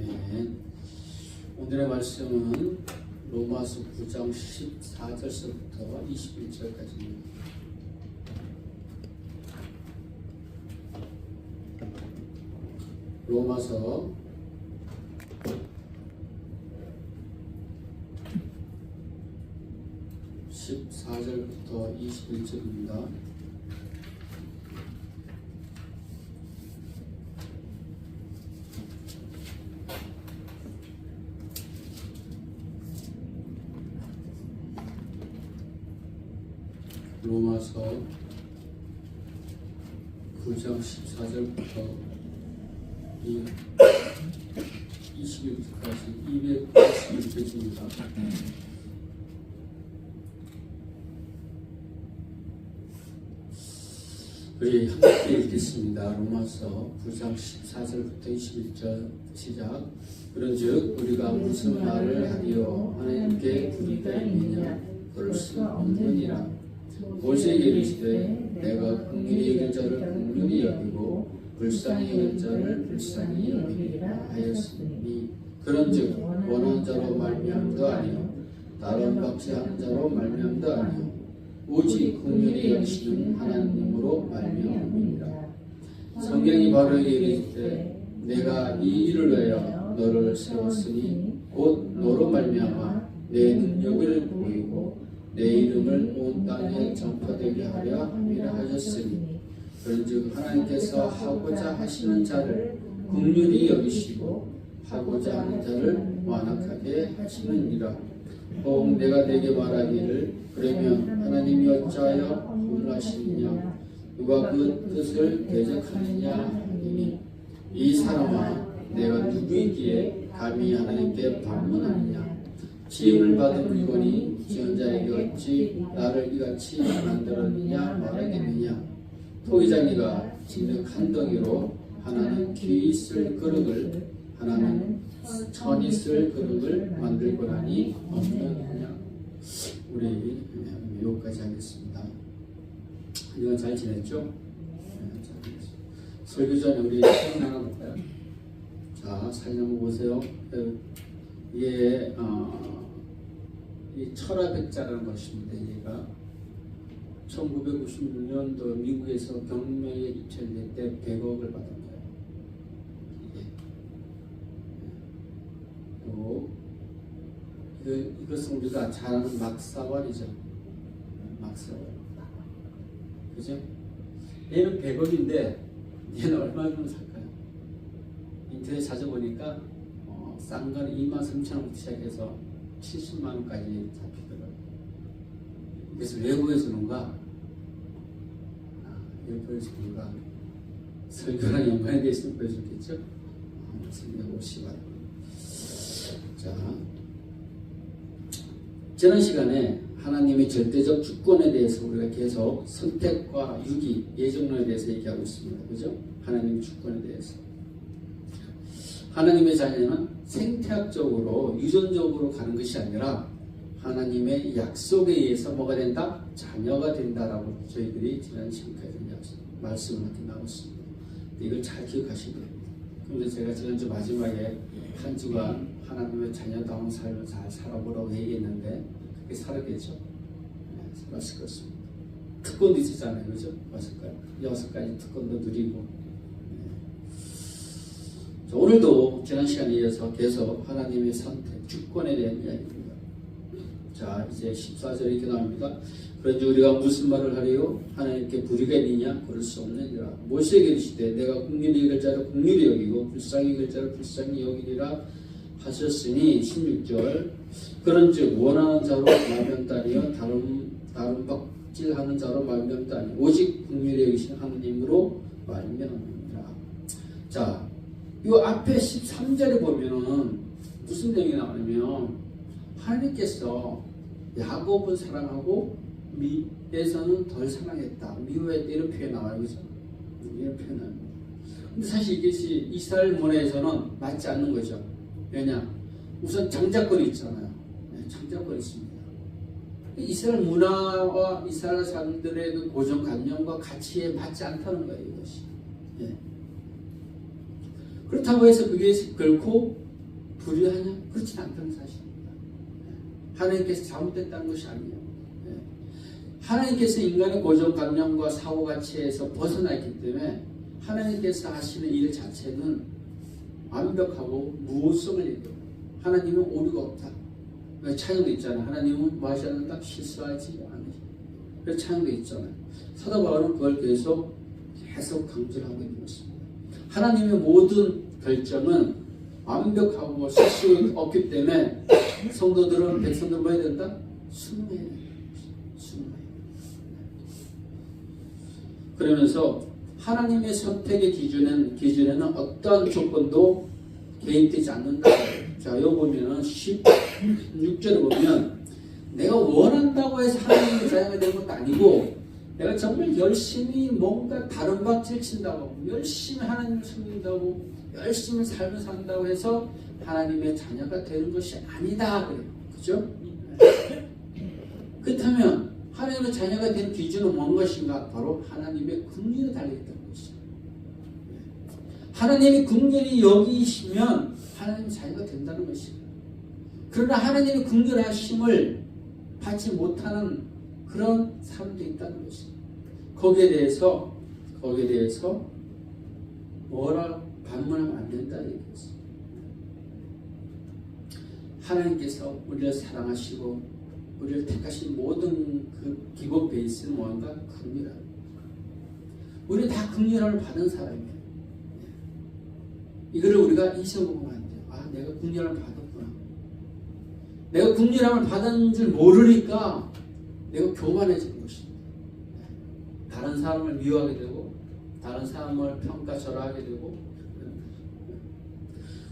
아멘. 오늘의 말씀은 로마서 9장 14절서부터 21절까지입니다. 로마서 14절부터 21절입니다. 로마서 9장 14절부터 21절까지 291페이지입니다. 우리 함께 읽겠습니다. 로마서 9장 14절부터 21절 시작. 그런즉 우리가 무슨 말을 하리요 하나님께 불의가 있느냐 그럴 수 없느니라. 모세에게 이르시되 내가 긍휼히 여길 자를 긍휼히 여기고 불쌍히 여길 자를 불쌍히 여기리라 하였으니 그런즉 원하는 자로 말미암도 아니요 다른 박제하는 자로 말미암도 아니요 오직 긍휼히 여기시는 하나님으로 말미암음이니라. 성경이 바로 이르시되 내가 이 일을 위하여 너를 세웠으니 곧 너로 말미암아 내 능력을 보이고 내 이름을 온 땅에 전파되게 하려 함이라 하셨으니 그런즉 하나님께서 하고자 하시는 자를 긍휼히 여기시고 하고자 하는 자를 완악하게 하시느니라. 혹 내가 내게 말하기를 그러면 하나님이 어찌하여 분하시느냐 누가 그 뜻을 대적하느냐 하니 이 사람아 내가 누구이기에 감히 하나님께 반문하느냐 지음을 받은 물건이 지원자에게 어찌 나를 이같이 만들었느냐 말하겠느냐. 토기장이가 진흙 한 덩이로 하나는 귀 쓸 그릇을 하나는 천이 쓸 그릇을 만들고 나니 없느냐. 우리 여기까지 하겠습니다. 이건 잘 지냈죠? 설교 전에 우리 사진 하나 볼까요? 자, 사진 한번 보세요. 이게 이 철화백자라는 것입니다. 얘가 1956년도 미국에서 경매에 입찰될 때 100억을 받은 거예요. 이게 또 이것은 우리가 잘 아는 막사월이죠. 막사월. 그죠? 얘는 100억인데 얘는 얼마 정도 살까요? 인터넷 찾아보니까 싼 건 23,000원부터 시작해서 70만원까지 잡히더라고요. 그래서 왜 보여주는가? 왜 보여주는가? 설교랑 연관이 되어 있으면 보여줬겠죠? 설교 오시 바랍니다. 자, 지난 시간에 하나님의 절대적 주권에 대해서 우리가 계속 선택과 유기, 예정론에 대해서 얘기하고 있습니다. 그죠? 하나님의 주권에 대해서. 하나님의 자녀는 생태학적으로 유전적으로 가는 것이 아니라 하나님의 약속에 의해서 뭐가 된다? 자녀가 된다라고 저희들이 지난 시간까지 말씀을 하게 나눴습니다. 이걸 잘 기억하시면 됩니다. 그런데 제가 지난주 마지막에 한 주간 하나님의 자녀다운 삶을 잘 살아보라고 얘기했는데 그렇게 살았겠죠? 네, 살았을 것입니다. 특권도 있었잖아요. 그죠? 맞을까요? 6가지 특권도 누리고 오늘도 지난 시간에 이어서 계속 하나님의 선택, 주권에 대한 이야기입니다. 자, 이제 14절에 이렇게 나옵니다. 그런즉 우리가 무슨 말을 하리요? 하나님께 불의가 있느냐? 그럴 수 없느니라. 모세에게 이르시되 내가 긍휼히 여길 자를 긍휼히 여기고 불쌍히 여길 자를 불쌍히 여기리라 하셨으니 16절 그런즉 원하는 자로 말미암다 아니요 다른 박질하는 자로 말미암다 아니요 오직 긍휼히 여기신 하나님으로 말미암느니라. 자, 이 앞에 13절에 보면은 무슨 내용이 나오냐면 하나님께서 야곱은 사랑하고 에서는 덜 사랑했다. 미워했다. 이런 표현이 나와요. 그죠? 이런 표현은. 근데 사실 이것이 이스라엘 문화에서는 맞지 않는 거죠. 왜냐? 우선 장자권이 있잖아요. 네, 장자권이 있습니다. 이스라엘 문화와 이스라엘 사람들의 그 고정관념과 가치에 맞지 않다는 거예요. 이것이. 예. 그렇다고 해서 그게 결코 불의하냐? 그렇진 않다는 사실입니다. 하나님께서 잘못됐다는 것이 아니에요. 하나님께서 인간의 고정관념과 사고가치에서 벗어나 있기 때문에 하나님께서 하시는 일 자체는 완벽하고 무오성을 얘기해요. 하나님은 오류가 없다. 차용도 있잖아요. 하나님은 뭐 하셔야 된다? 실수하지 않으시다. 그래서 차용도 있잖아요. 사도 바울은 그걸 계속 강조를 하고 있는 것입니다. 하나님의 모든 결정은 완벽하고 실수 없기 때문에 성도들은, 백성들은 뭐 해야 된다? 순종해야 된다. 그러면서 하나님의 선택의 기준에는 어떠한 조건도 개입되지 않는다. 자, 여기 보면은 16절을 보면 내가 원한다고 해서 하나님의 자녀가 되는 것도 아니고 내가 정말 열심히 뭔가 다른 박질 친다고 열심히 하나님을 섬긴다고 열심히 삶을 산다고 해서 하나님의 자녀가 되는 것이 아니다. 그래요. 그죠? 그렇다면 하나님의 자녀가 된 기준은 뭔 것인가? 바로 하나님의 긍휼에 달려있다는 것이죠. 하나님이 긍휼히 여기시면 하나님의 자녀가 된다는 것입니다. 그러나 하나님의 긍휼하심을 받지 못하는 그런 사람도 있다는 것입니다. 거기에 대해서 뭐라 반문하면 안 된다 얘기했습니다. 하나님께서 우리를 사랑하시고 우리를 택하신 모든 그 기본 베이스는 뭔가 긍휼함. 우리는 다 긍휼함을 받은 사람이에요. 이거를 우리가 잊어보면 안 돼요. 아, 내가 긍휼함을 받았구나. 내가 긍휼함을 받은 줄 모르니까 내가 교만해지는 것입니다. 다른 사람을 미워하게 되고 다른 사람을 평가절하하게 되고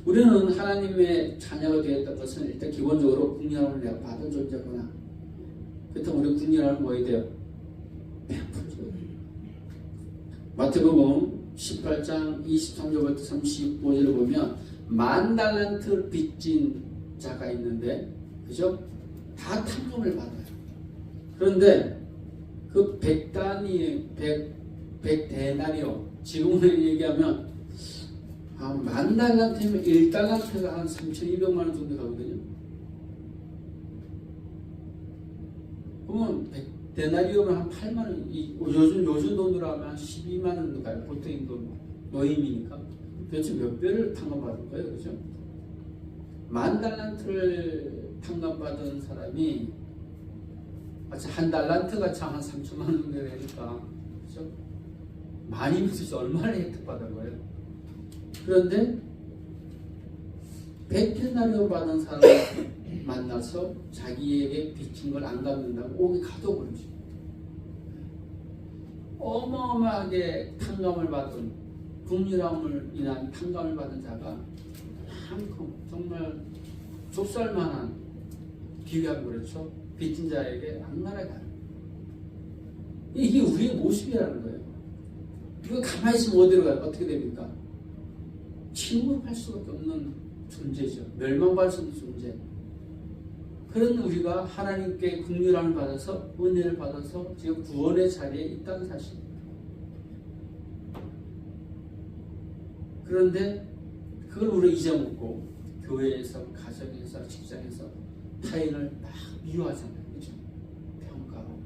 우리는 하나님의 자녀가 되었던 것은 일단 기본적으로 긍휼함을 내가 받은 존재구나. 그렇다면 우리 긍휼함을 뭐 해야 돼요? 베풀어줘야 돼요. 마태복음 18장 23절부터 35절을 보면 10,000달란트 빚진 자가 있는데, 그죠? 다 탕감을 받아요. 그런데 그 100데나리오, 지금으로 얘기하면 10,000달란트면 1달란트가 한 3,200만 원 정도 가거든요. 그러면 100데나리오면 한 8만 원, 요즘 돈으로 하면 한 12만 원 정도 가요. 보통 돈, 노임이니까. 도대체 몇 배를 탕감받은 거예요, 그죠? 10,000달란트를 탕감받은 사람이 한 달란트가 참 한 3천만 원 정도 되니까, 그죠? 많이면 진짜 얼마나 혜택받은 거예요? 그런데 100데나리오 받은 사람을 만나서 자기에게 빚진 걸 안 갚는다고 옥에 가둬버리죠. 어마어마하게 탕감을 받은, 긍휼함을 인한 탕감을 받은 자가 한큼 정말 좁쌀만한 비유하면 그렇죠. 빚진 자에게 악랄하게 가는. 이게 우리의 모습이라는 거예요. 이거 가만히 있으면 어디로 가요? 어떻게 됩니까? 침묵할 수밖에 없는 존재죠. 멸망받을 수 없는 존재. 그런 우리가 하나님께 긍휼함을 받아서 은혜를 받아서 지금 구원의 자리에 있다는 사실입니다. 그런데 그걸 우리가 잊어먹고 교회에서, 가정에서, 직장에서 타인을 막 미워하잖아요. 그렇죠? 평가하고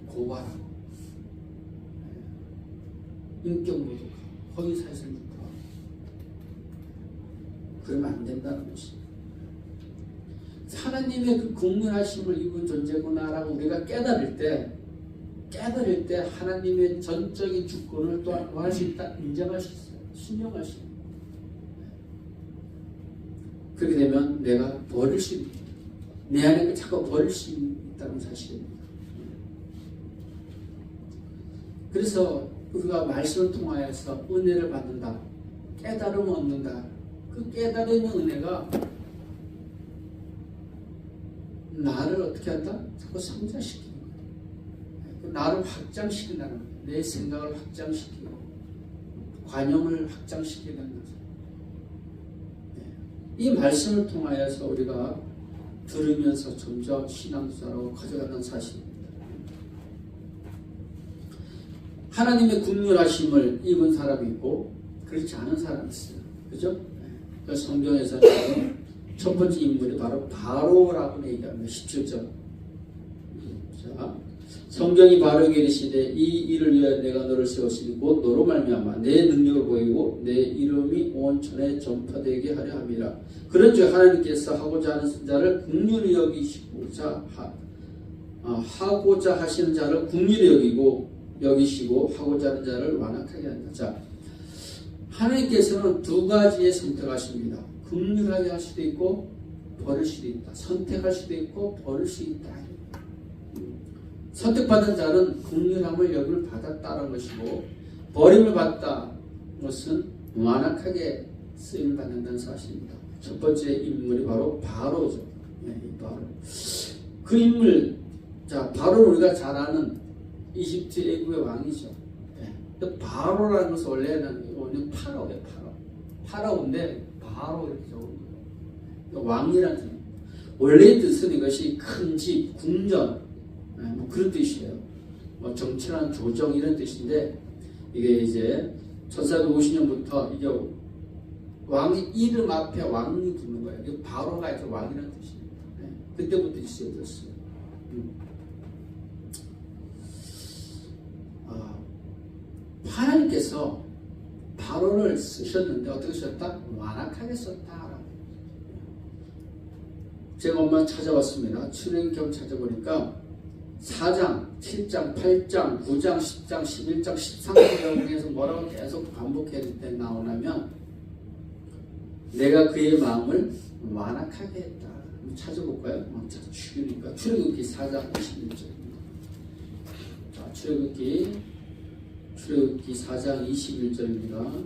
고발하고 인격 모독하고 허위사실 유포하고 그러면 안 된다는 것입니다. 하나님의 그 긍휼하심을 입은 존재구나라고 우리가 깨달을 때 하나님의 전적인 주권을 또한 뭐 할 수 있다? 인정할 수 있어요. 순종할 수 있어요. 그렇게 되면 내가 버릴 수 있다. 내 안에 자꾸 버릴 수 있다는 사실입니다. 그래서 우리가 말씀을 통하여서 은혜를 받는다. 깨달음을 얻는다. 그 깨달음의 은혜가 나를 어떻게 한다? 자꾸 성장시키는 거예요. 나를 확장시킨다는 거예요. 내 생각을 확장시키고 관용을 확장시키는 거죠. 이 말씀을 통하여서 우리가 들으면서 점점 신앙생활로 가져가는 사실입니다. 하나님의 긍휼하심을 입은 사람이 있고 그렇지 않은 사람이 있어요. 그죠? 그 성경에서는 첫 번째 인물이 바로 바로라고 얘기합니다. 17절. 자, 성경이 바로에게 이르시되 이 일을 위하여 내가 너를 세웠으니 곧 너로 말미암아 내 능력을 보이고 내 이름이 온 천에 전파되게 하려 함이라. 그런즉 하나님께서 하고자 하는 자를 긍휼히 하고자 하시는 자를 긍휼히 여기시고 하고자 하는 자를 완악하게 한다. 자, 하나님께서는 두 가지의 선택하십니다. 긍휼하게 할 수도 있고 버릴 수도 있다. 선택할 수도 있고 버릴 수 있다. 선택받은 자는 긍휼함을 여길 받았다는 것이고 버림을 받다 것은 완악하게 쓰임을 받는다는 사실입니다. 첫 번째 인물이 바로 바로죠. 바로. 그 인물, 자, 바로는 우리가 잘 아는 이집트 애국의 왕이죠. 바로라는 것은 원래는 파라오예요. 파라오인데 바로 이렇게 적은 거예요. 왕이라는 뜻. 원래의 뜻은 이것이 큰 집, 궁전, 뭐 그런 뜻이에요. 뭐 정치란 조정 이런 뜻인데 이게 이제 1450년부터 이게 왕의 이름 앞에 왕이 붙는 거예요. 이게 바로가 이제 왕이라는 뜻입니다. 그때부터 있어졌어요. 하나님께서 바로를 쓰셨는데 어떻게 썼다? 완악하게 썼다. 제가 엄마 찾아봤습니다. 출애굽기 찾아보니까 4장, 7장, 8장, 9장, 10장, 11장, 13장 중에서 뭐라고 계속 반복해야 때 나오냐면 내가 그의 마음을 완악하게 했다. 한번 찾아볼까요? 출애굽기 4장 21절입니다. 자, 출애굽기 4장 21절입니다.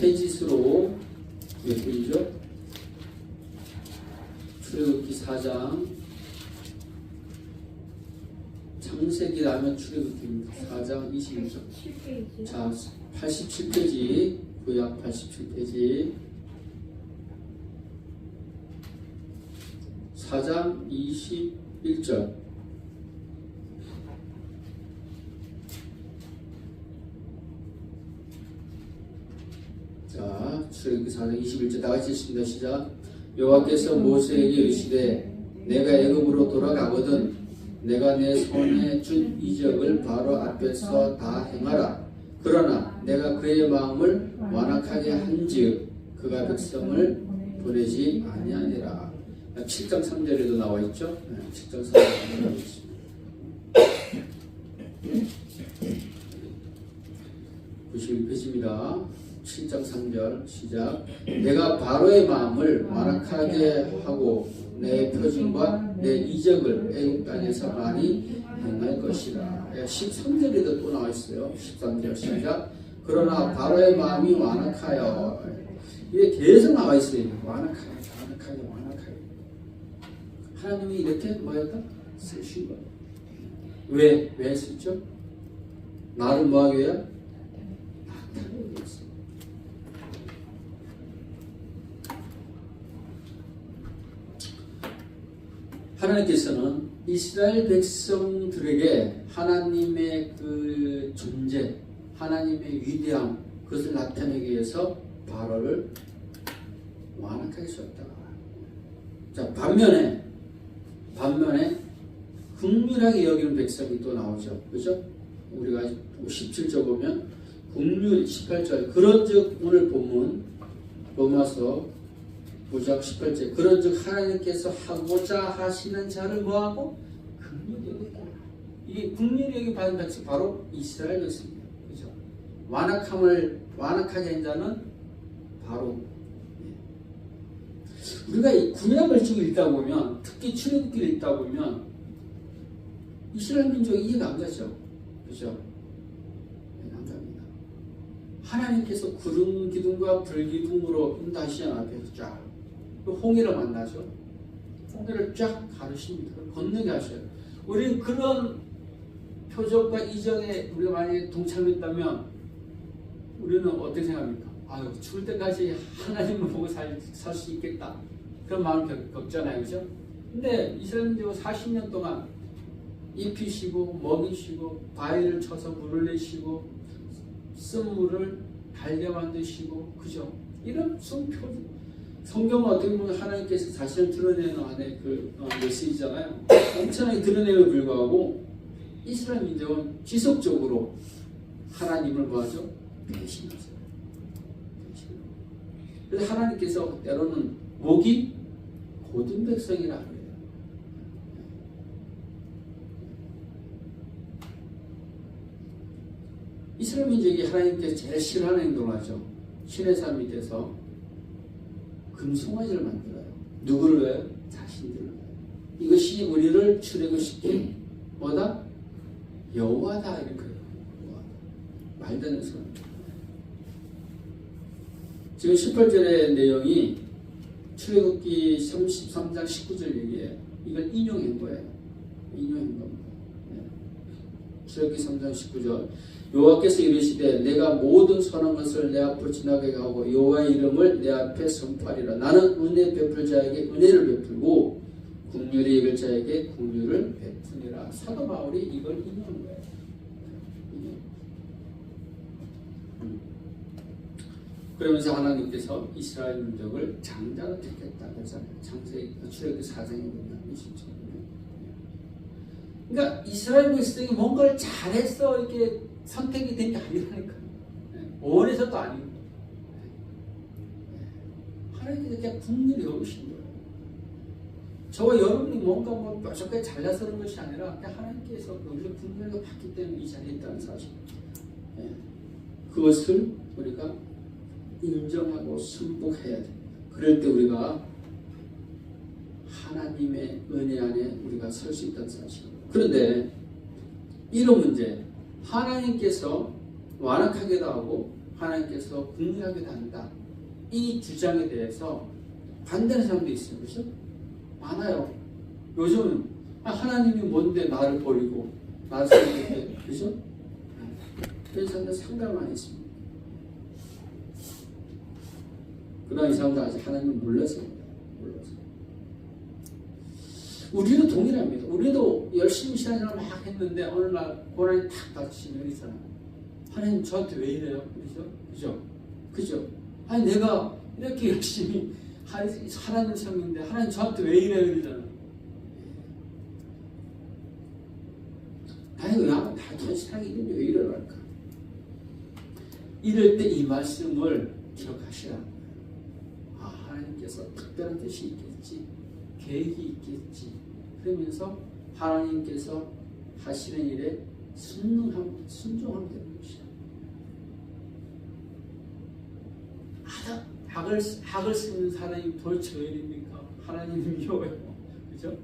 페이지수로 몇 페이지죠? 출애굽기 4장 창세기 다음에 출애굽기입니다. 4장 21절. 자, 87페이지, 구약 87페이지. 4장 21절. 자, 출애굽기 4장 21절 다 같이 읽습니다. 시작. 여호와께서 모세에게 이르시되 내가 애굽으로 돌아가거든 내가 내 손에 준 이적을 바로 앞에서 다 행하라. 그러나 내가 그의 마음을 완악하게 한즉 그가 백성을 보내지 아니하니라. 7장 3절에도 나와 있죠. 7장 3절에 나와 있습니다. 91페이지입니다. 7장 3절 시작. 내가 바로의 마음을 완악하게 하고 내 표징과 내 이적을 애국 땅에서 많이 행할 것이라. 13절에도 또 나와 있어요. 13절 시작. 그러나 바로의 마음이 완악하여. 이게 계속 나와 있어요. 완악하게. 하나님이 이렇게 뭐였다? 쓰신 거예요. 왜 쓰죠? 나를 뭐하게 해요? 낙타를 위해서. 하나님께서는 이스라엘 백성들에게 하나님의 그 존재, 하나님의 위대함, 그것을 나타내기 위해서 바로를 완악하게 썼다. 자, 반면에 긍휼하게 여기는 백성이 또 나오죠. 그죠? 우리가 17절 보면 긍휼 18절. 그런즉 오늘 본문 로마서 9장 18절. 그런즉 하나님께서 하고자 하시는 자를 뭐하고? 긍휼히 여기다. 이게 긍휼히 여기 받은 백성 바로 이스라엘 백성입니다. 그죠? 완악하게 한 자는 바로 우리가 이 구약을 쭉 읽다 보면 특히 출애굽기를 읽다 보면 이스라엘 민족이 이해가 안 가죠. 그죠? 안 갑니다. 하나님께서 구름 기둥과 불 기둥으로 인도하시는 앞에서 쫙 홍해를 만나죠. 홍해를 쫙 가르십니다. 건너게 하셔요. 우리는 그런 표적과 이정에 우리가 만약에 동참했다면 우리는 어떻게 생각합니까? 아유, 죽을 때까지 하나님을 보고 살 수 있겠다. 그런 마음을 겪잖아요. 그죠? 근데 이스라엘민족은 40년 동안 입히시고 먹이시고 바위를 쳐서 물을 내시고 쓴 물을 달게 만드시고, 그죠? 이런 성경은 어떻게 보면 하나님께서 자신을 드러내는 안에 그 메시지잖아요. 엄청나게 드러내고 불구하고 이스라엘 민족은 지속적으로 하나님을 뭐하죠? 배신하죠. 그래서 하나님께서 때로는 목이 고든 백성이라 그래요. 이스라엘 민족이 하나님께서 제일 싫어하는 행동을 하죠. 신의 삶이 돼서 금송아지를 만들어요. 누구를 위해요? 자신들을 위해요. 이것이 우리를 출애굽시킨 뭐다? 여호와다 이런 거예요. 말도 안 되는 소리. 지금 18절의 내용이 출애굽기 33장 19절 얘기예요. 이걸 인용한 거예요. 인용한 겁니다. 출애굽기 3장 19절. 여호와께서 이르시되 내가 모든 선한 것을 내 앞으로 지나게 하고 여호와의 이름을 내 앞에 선포하리라. 나는 은혜 베풀 자에게 은혜를 베풀고 긍휼히 여길 자에게 긍휼을 베푸니라. 사도 바울이 이걸 인용한 거예요. 그러면서 하나님께서 이스라엘 민족을 장자로 택했다 그러잖아요. 출애굽기 4장에 보면 20절에. 그러니까 이스라엘 백성이 뭔가를 잘해서 이렇게 선택이 된 게 아니라니까요. 원해서도 아니고. 하나님께서 그냥 국민이 여기신 거예요. 저와 여러분이 뭔가 뭐 뾰족하게 잘나서 그런 것이 아니라 그냥 하나님께서 우리를 국민을 받기 때문에 이 자리에 있다는 사실. 그것을 우리가 인정하고 순복해야 됩니다. 그럴 때 우리가 하나님의 은혜 안에 우리가 설 수 있다는 사실. 그런데 이런 문제, 하나님께서 완악하게도 하고 하나님께서 긍휼하게도 한다. 이 주장에 대해서 반대하는 사람도 있어요. 그렇죠? 많아요. 요즘은 하나님이 뭔데 나를 버리고 나를 생각해. 그렇죠? 그런 사람들 상당히 많이 있습니다. 그러나 이 사람들 아직 하나님을 몰라서. 우리도 동일합니다. 우리도 열심히 신앙생활 막 했는데 어느 날 고난이 탁 닥치면 있잖아요. 하나님 저한테 왜 이래요? 그죠? 아니 내가 이렇게 열심히 하나님 섬기는데 하나님 저한테 왜 이래요? 이러잖아요. 아니 나 신앙이 있는데 왜 이러랄까? 이럴 때 이 말씀을 기억하시라. 하나님께서 특별한 뜻이 있겠지. 계획이 있겠지. 그러면서 하나님께서 하시는 일에 순종하면 되는 것이야. 학을 쓰는 사람이 도대체 왜 이럽니까? 하나님이 미워요. 그죠?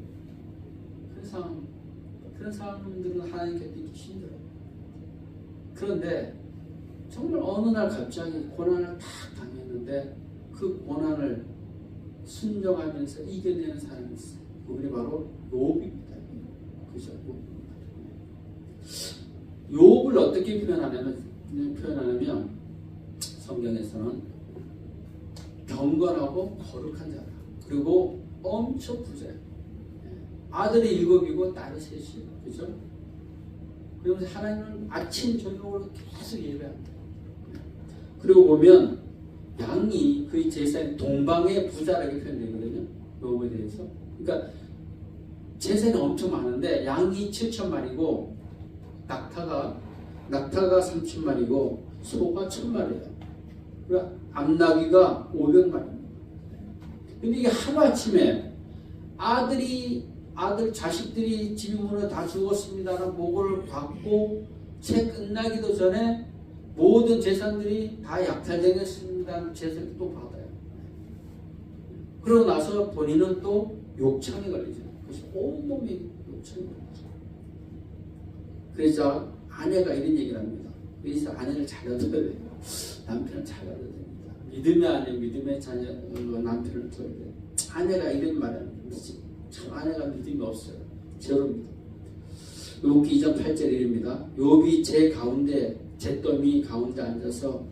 그런 사람들은 하나님 곁에 있기 힘들어요. 그런데 정말 어느 날 갑자기 고난을 탁 당했는데 그 고난을 순종하면서 이겨내는 사람이 있어요. 그분이 바로 욥입니다. 그죠? 욥을 어떻게 표현하냐면 성경에서는 경건하고 거룩한 자다. 그리고 엄청 부자예요. 아들이 7이고 딸이 3이에요. 그죠? 그러면서 하나님은 아침 저녁으로 계속 예배합니다. 그리고 보면 양이 그의 재산이 동방의 부자라고 표현되거든요. 욥에 대해서. 그러니까 재산이 엄청 많은데 양이 7,000마리고 낙타가 3,000마리고 소가 1,000마리예요. 그러니까 암나귀가 500마리입니다. 근데 이게 하루아침에 자식들이 집이 문을 다 죽었습니다라는 보고를 받고 채 끝나기도 전에 모든 재산들이 다 약탈당했습니다라는 재산을 또 받아요. 그러고 나서 본인은 또 욕창에 걸리죠. 그래서 온몸이 욕창에 걸리죠. 그래서 아내가 이런 얘기를 합니다. 그래서 아내를 잘 얻어야 돼요. 남편을 잘 얻어야 됩니다. 믿음의 아내, 믿음의 자녀, 남편을 둬야 돼요. 아내가 이런 말을 합니다. 참 아내가 믿음이 없어요. 저럽니다. 욥기 2장 8절입니다. 욥이 잿더미 가운데 앉아서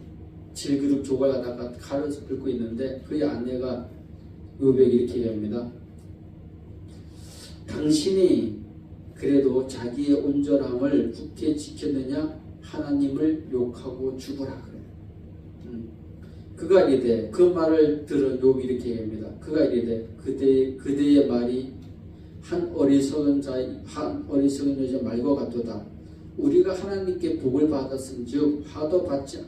질그릇 조각하다가 칼을 긁고 있는데 그의 아내가 욥에게 이렇게 얘기합니다. 당신이 그래도 자기의 온전함을 굳게 지켰느냐? 하나님을 욕하고 죽으라 그래요. 그가 이르되 그 말을 들은 욥이 이렇게 얘기합니다. 그가 이르되 그대의 말이 한 어리석은 여자 말과 같도다. 우리가 하나님께 복을 받았은즉 화도 받지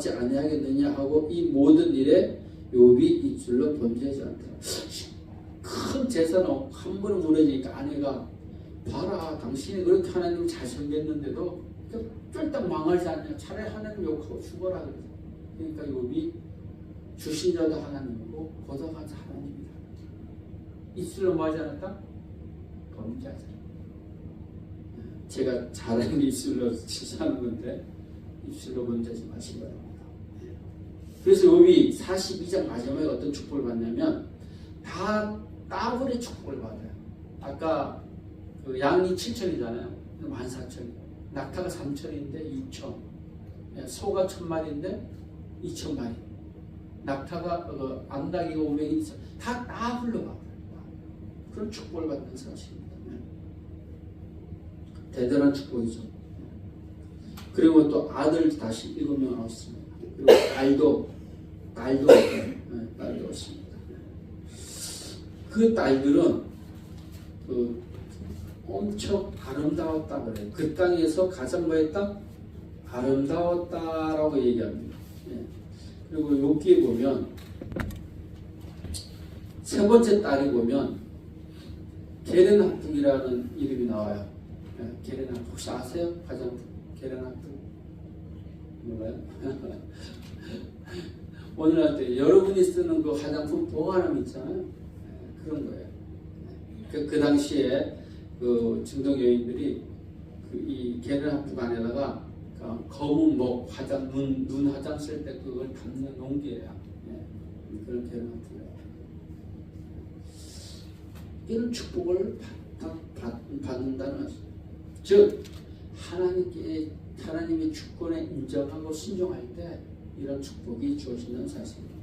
아니하겠느냐 하고 이 모든 일에 욥이 입술로 범죄하지 않더라. 큰 재산은 한 번에 무너지니까 아내가 봐라, 당신이 그렇게 하나님을 잘 섬겼는데도 쫄딱 망하지 않냐, 차라리 하나님 욕하고 죽어라 그러죠. 그러니까 욥이 주신 자도 하나님이고 거둬간 자 하나님이다. 입술로 뭐하지 않았다? 범죄하지 않았다. 제가 잘하는 입술로 치사하는 건데 입술로 범죄하지 마시기 바랍니다. 그래서 욥이 42장 마지막에 어떤 축복을 받냐면 다 더블의 축복을 받아요. 아까 그 양이 7천이잖아요. 14,000. 낙타가 3,000인데 6,000. 소가 1,000마리인데 2,000마리. 낙타가 암닭이가 500이 있어. 다 더블로 받아요. 그런 축복을 받는 사실입니다. 대단한 축복이죠. 그리고 또 아들 다시 7명 얻었습니다. 그리고 딸도 얻습니다. 그 딸들은 엄청 아름다웠다 그래요. 그 땅에서 가장 뭐였다? 아름다웠다라고 얘기합니다. 그리고 여기에 보면 세 번째 딸이 보면 게렌하풍이라는 이름이 나와요. 게렌하풍 혹시 아세요? 화장품 게렌하풍 몰라요? 오늘날 때 여러분이 쓰는 그 화장품 보관함 있잖아요. 그런 거예요. 그 당시에 그 중동 여인들이 이 게렌하풍 안에다가 검은 목 화장 눈 화장 쓸 때 그걸 담는 용기예요. 그런 게렌하풍이에요. 이런 축복을 받는다는 것이죠. 즉 하나님의 주권에 인정하고 순종할 때 이런 축복이 주어진다는 사실입니다.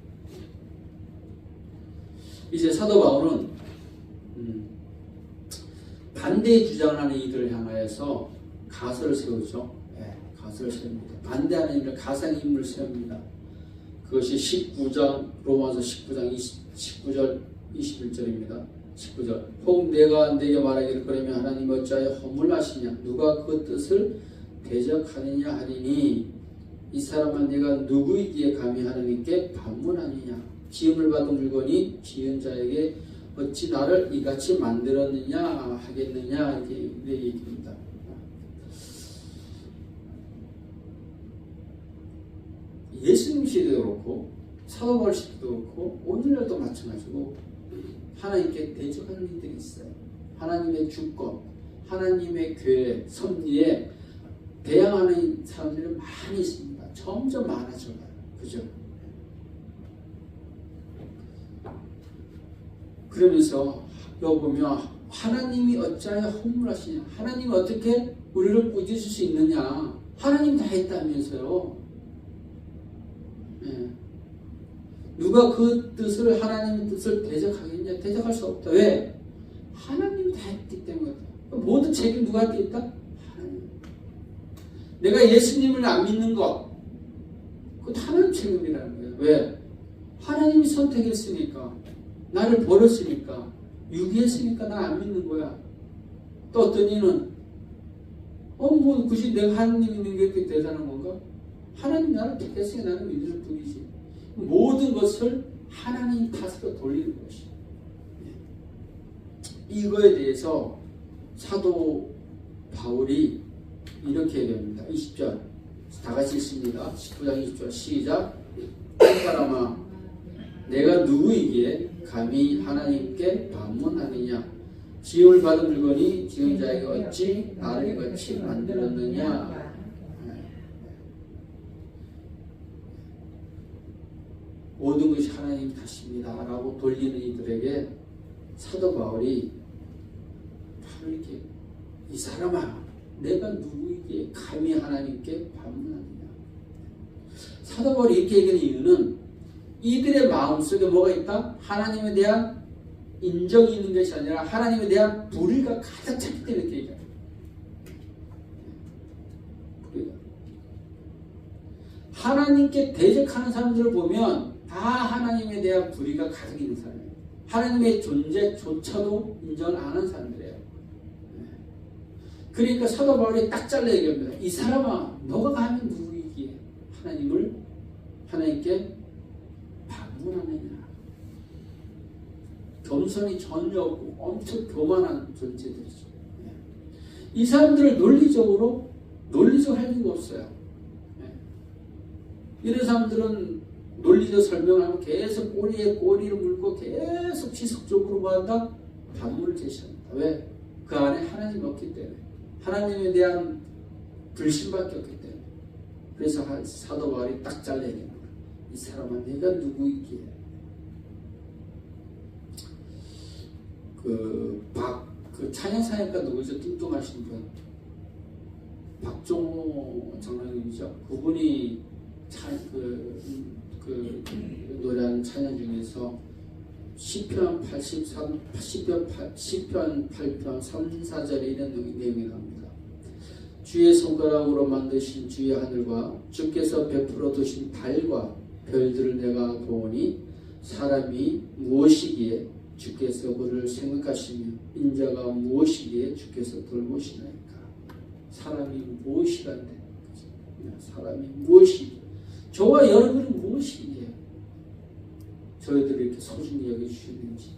이제 사도 바울은 반대의 주장을 하는 이들을 향하여서 가설을 세우죠. 가설을 세웁니다. 반대하는 이들 가상의 인물을 세웁니다. 그것이 19장 로마서 19절 21절입니다. 19절 혹 내가 네게 말하기를 그러면 하나님 어찌하여 허물하시냐 누가 그 뜻을 대적하느냐 하리니 이 사람은 내가 누구이기에 감히 하나님께 반문하느냐 지음을 받은 물건이 지은 자에게 어찌 나를 이같이 만들었느냐 하겠느냐 이렇게 얘기합니다. 예수님 시대도 그렇고 사도 바울 시대도 그렇고 오늘날도 마찬가지고 하나님께 대적하는 일들이 있어요. 하나님의 주권, 하나님의 교회, 섭리에 대항하는 사람들이 많이 있습니다. 점점 많아져가요. 그죠? 그러면서 여기 보면 하나님이 어찌하여 허물하시냐, 하나님이 어떻게 우리를 꾸짖을 수 있느냐, 하나님 다 했다면서요. 누가 그 뜻을 하나님의 뜻을 대적하겠냐? 대적할 수 없다. 왜? 하나님이 다 했기 때문에. 모든 책임 누구한테 있다? 하나님. 내가 예수님을 안 믿는 것, 그것도 하나님 책임이라는 거예요. 왜? 하나님이 선택했으니까, 나를 버렸으니까, 유기했으니까 나 안 믿는 거야. 또 어떤 이는 뭐 굳이 내가 하나님 믿는 게 그렇게 대단한 건가? 하나님 나를 택했으니 나는 믿을 뿐이지. 모든 것을 하나님 탓으로 돌리는 것이. 이거에 대해서 사도 바울이 이렇게 얘기합니다. 20절 다 같이 읽습니다. 19장 20절 시작. 이 사람아 내가 누구이기에 감히 하나님께 반문하느냐 지음을 받은 물건이 지은 자에게 어찌 나를 이같이 만들었느냐. 모든 것이 하나님 탓입니다 라고 돌리는 이들에게 사도 바울이 바로 이렇게 이 사람아 내가 누구에게 감히 하나님께 반문하느냐. 사도 바울이 이렇게 얘기하는 이유는 이들의 마음속에 뭐가 있다? 하나님에 대한 인정이 있는 것이 아니라 하나님에 대한 불의가 가득 찼기 때문에 이렇게 얘기해요. 불의가. 하나님께 대적하는 사람들을 보면 다 하나님에 대한 불의가 가득 있는 사람이에요. 하나님의 존재조차도 인정을 안 하는 사람들이에요. 그러니까 사도 바울이 딱 잘라 얘기합니다. 이 사람아, 너가 가면 누구이기에 하나님께 방문하느냐. 겸손이 전혀 없고 엄청 교만한 존재들이죠. 이 사람들을 논리적으로 할 이유가 없어요. 이런 사람들은 논리적 설명을 하고 계속 꼬리에 꼬리를 물고 계속 지속적으로 뭐한다? 반문을 제시합니다. 왜? 그 안에 하나님이 없기 때문에. 하나님에 대한 불신밖에 없기 때문에. 그래서 사도 바울이 딱 잘라내는 거예요. 이 사람은 내가 누구이기에. 그 찬양사역가 누구죠? 뚱뚱하신 분. 박종호 장로님이죠. 그분이 노래하는 찬양 중에서 시편 8편 3, 4절에 이런 내용이 나옵니다. 주의 손가락으로 만드신 주의 하늘과 주께서 베풀어 두신 달과 별들을 내가 보니 사람이 무엇이기에 주께서 그를 생각하시며 인자가 무엇이기에 주께서 돌보시나이까. 사람이 무엇이란데, 사람이 무엇이, 저와 여러분이 무엇이기에 저희들을 이렇게 소중히 여겨주시는지,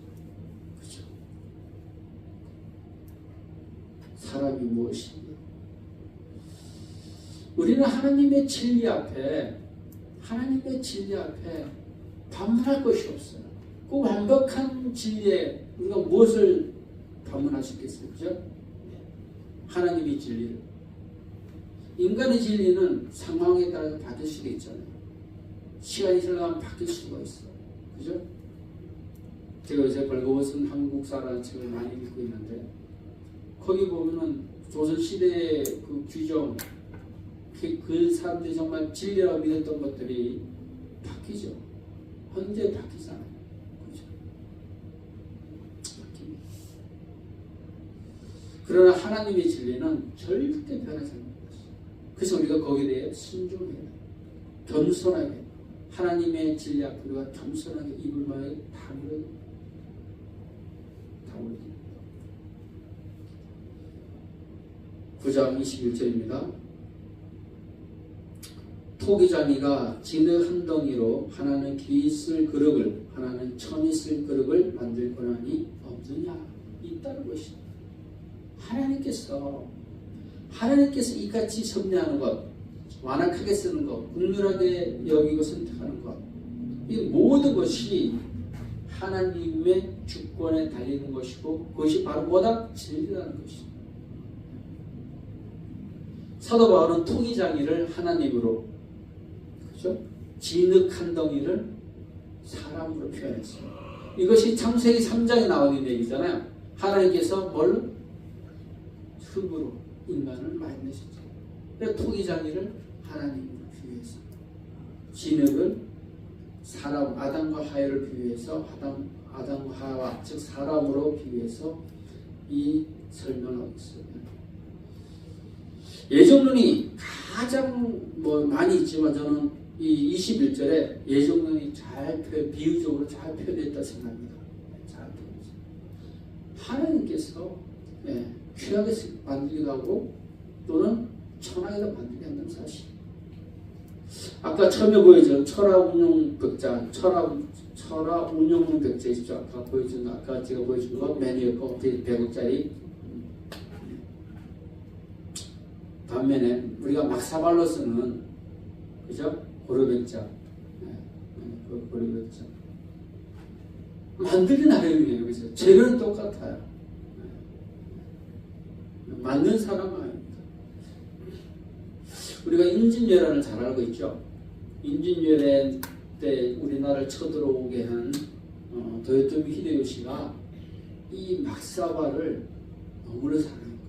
그죠? 사람이 무엇이기에. 우리는 하나님의 진리 앞에 반문할 것이 없어요. 그 완벽한 진리에 우리가 무엇을 반문할 수 있겠어요? 그죠? 하나님의 진리를. 인간의 진리는 상황에 따라서 바뀔 수가 있잖아요. 시간이 지나가면 바뀔 수가 있어요. 그죠? 제가 요새 벌거벗은 한국사라는 책을 많이 읽고 있는데, 거기 보면은 조선시대의 그 규정, 그 사람들이 정말 진리라고 믿었던 것들이 바뀌죠. 현재 바뀌잖아요. 그죠? 바뀝니다. 그러나 하나님의 진리는 절대 변하지 않는 것이죠. 그래서 우리가 거기에 대해 순종해야 돼요. 겸손하게. 하나님의 진리 앞에 우리가 겸손하게 입을 말에 다물어야 돼요. 다물어야 돼요. 9장 21절입니다. 토기장이가 진흙 한 덩이로 하나는 귀 쓸 그릇을 하나는 천이 쓸 그릇을 만들 권한이 없느냐. 있다는 것입니다. 하나님께서 이같이 섭리하는 것, 완악하게 쓰는 것, 국률하게 여기고 선택하는 것, 이 모든 것이 하나님의 주권에 달리는 것이고, 그것이 바로 뭐다? 진리라는 것입니다. 사도 바울은 토기장이를 하나님으로, 그죠? 진흙 한 덩이를 사람으로 표현했어요. 이것이 창세기 3장에 나오는 얘기잖아요. 하나님께서 뭘? 흙으로 인간을 만드셨죠. 그래서 토기장이를 하나님으로 비유해서, 진흙을 사람 아담과 하와를 비유해서 아담과 하와 즉 사람으로 비유해서 이 설명하고 있어요. 예정론이 가장 많이 있지만 저는 이 21절에 예정론이 비유적으로 잘 표현했다 생각합니다. 잘 표현했어요. 하나님께서 귀하게 만들기도 하고 또는 천하게도 만들게 한다는 사실. 아까 처음에 보여준 철학 운용 벽자 있죠. 아까 제가 보여준 거 매뉴얼 100억짜리. 반면에 우리가 막사발로 쓰는, 그죠? 고려백자, 고려백자 만들기 나름이에요. 그죠? 재료는 똑같아요. 만든 사람은 아닙니다. 우리가 임진왜란을 잘 알고 있죠. 임진왜란 때 우리나라를 쳐들어오게 한 도요토미 히데요시가 이 막사발을 너무나 사랑한 거예요.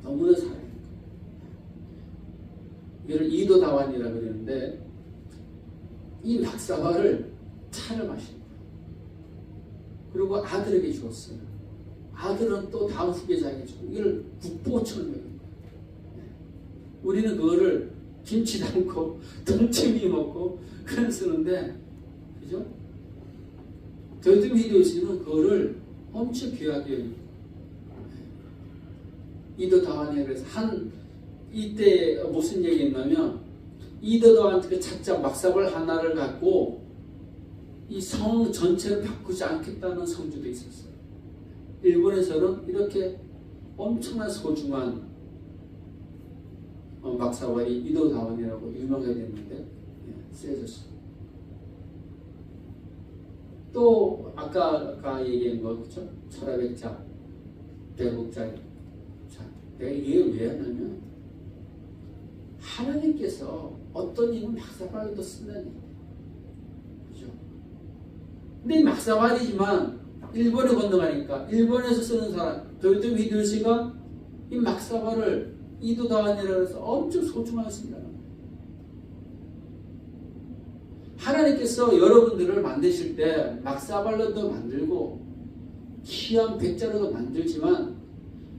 너무나 사랑한 거예요. 이를 이도다완이라고 그러는데, 이 막사발을 차를 마신 거예요. 그리고 아들에게 주었어요. 아들은 또 다음 후계자에게 주고, 이걸 국보처럼 여긴 거예요. 우리는 그거를 김치 담고 동치미 먹고 그런 쓰는데, 그죠? 도요토미 히데요시는 그거를 엄청 귀하게 여깁니다. 이도 다환에 그래서 이때 무슨 얘기했냐면, 이도 다환한테 작자 막사발 하나를 갖고 이 성 전체를 바꾸지 않겠다는 성주도 있었어요. 일본에서는 이렇게 엄청난 소중한 막사발이 이도 다환이라고 유명하게 됐는데 쓰여졌어요. 또 아까 얘기한 거 그렇죠? 철학백자, 대국자. 자, 내가 이게 왜 하냐면 하나님께서 어떤 일은 막사발도 쓴다는 얘기예요. 그죠? 근데 이 막사발이지만 일본에 건너가니까 일본에서 쓰는 사람 도요토미 히데요시가 이 막사발을 이도 다환이라고 해서 엄청 소중하게 쓴다. 하나님께서 여러분들을 만드실 때 막사발로도 만들고 귀한 백자로도 만들지만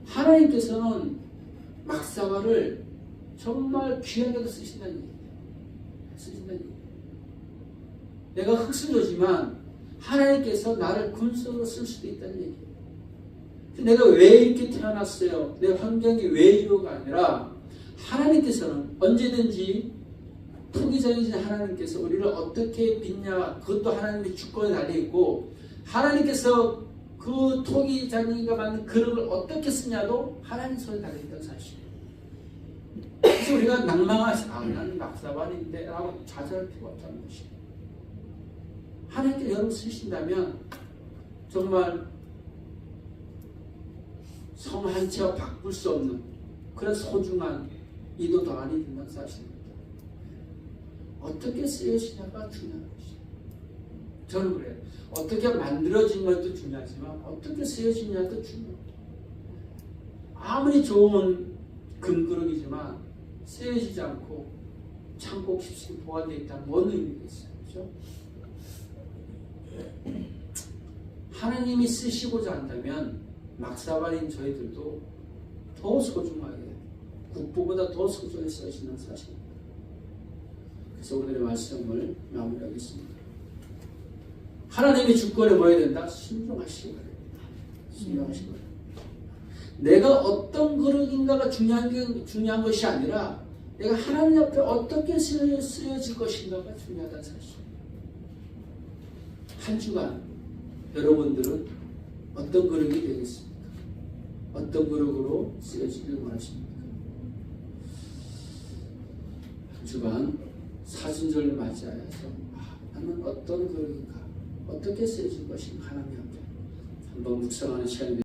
하나님께서는 막사발을 정말 귀하게도 쓰신다는 얘기예요. 쓰신다는 얘기예요. 내가 흙수저지만 하나님께서 나를 군수로 쓸 수도 있다는 얘기예요. 내가 왜 이렇게 태어났어요? 내 환경이 왜 이유가 아니라 하나님께서는 언제든지 투기장이신 하나님께서 우리를 어떻게 빚냐 그것도 하나님의 주권에 달려있고 하나님께서 그 토기장이가 만든 그릇을 어떻게 쓰냐도 하나님 손에 달려있다는 사실이에요. 그래서 우리가 낭망하시 나는 막사발인데 라고 좌절할 필요가 없다는 것이에요. 하나님께 여러분 쓰신다면 정말 성 한 채와 바꿀 수 없는 그런 소중한 이도 다환이 된다는 사실입니다. 어떻게 쓰여지냐가 중요한 것이에요. 저는 그래요. 어떻게 만들어진 것도 중요하지만 어떻게 쓰여지냐도 중요합니다. 아무리 좋은 금그릇이지만 쓰여지지 않고 창고 깊숙이 보관되어 있다면 뭔 의미가 있어요? 그렇죠? 하나님이 쓰시고자 한다면 막사발인 저희들도 더 소중하게 국보보다 더 소중하게 쓰시는 사실입니다. 그래서 오늘의 말씀을 마무리하겠습니다. 하나님의 주권에 뭐해야 된다? 순종하시기 바랍니다. 순종하시기 바랍니다. 내가 어떤 그릇인가가 중요한 것이 아니라 내가 하나님 앞에 어떻게 쓰여질 것인가가 중요하다는 사실. 한 주간 여러분들은 어떤 그릇이 되겠습니까? 어떤 그릇으로 쓰여지길 원하십니까? 한 주간 사순절을 맞이하여서 나는 어떤 그릇인가 어떻게 쓰여질 것인가 하나님 앞에 한번 묵상하는 시간이